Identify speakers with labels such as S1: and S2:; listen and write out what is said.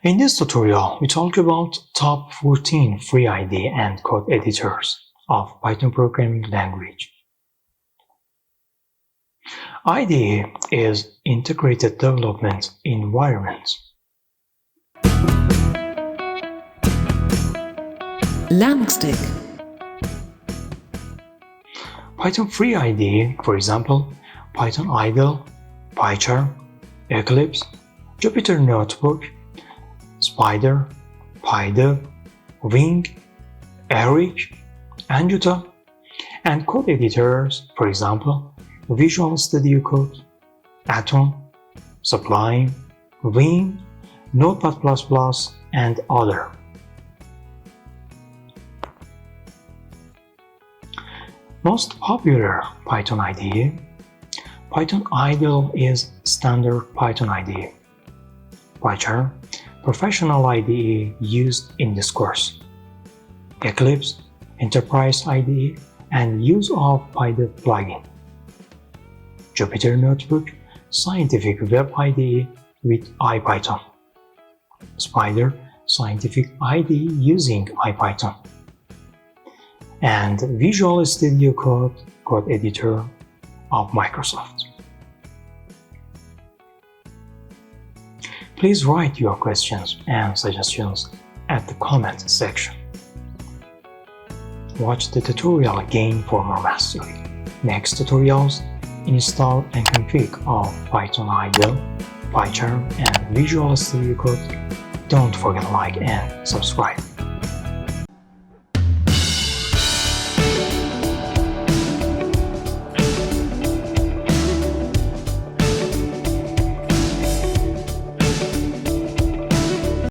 S1: In this tutorial, we talk about top 14 free IDE and code editors of Python programming language. IDE is Integrated Development Environment.
S2: Langstick.
S1: Python free IDE, for example, Python IDE, PyCharm, Eclipse, Jupyter Notebook, Spyder, PyDev, Wing, Eric, Anjuta, and code editors, for example, Visual Studio Code, Atom, Sublime, Wing, Notepad++, and other. Most popular Python IDE. Python IDE is standard Python IDE. PyCharm, professional IDE used in this course. Eclipse, enterprise IDE and use of PyDev plugin. Jupyter Notebook, scientific web IDE with IPython. Spyder, scientific IDE using IPython. And Visual Studio Code, code editor of Microsoft. Please write your questions and suggestions at the comment section. Watch the tutorial again for more mastery. Next tutorials, install and config of Python IDE, PyCharm and Visual Studio Code. Don't forget to like and subscribe.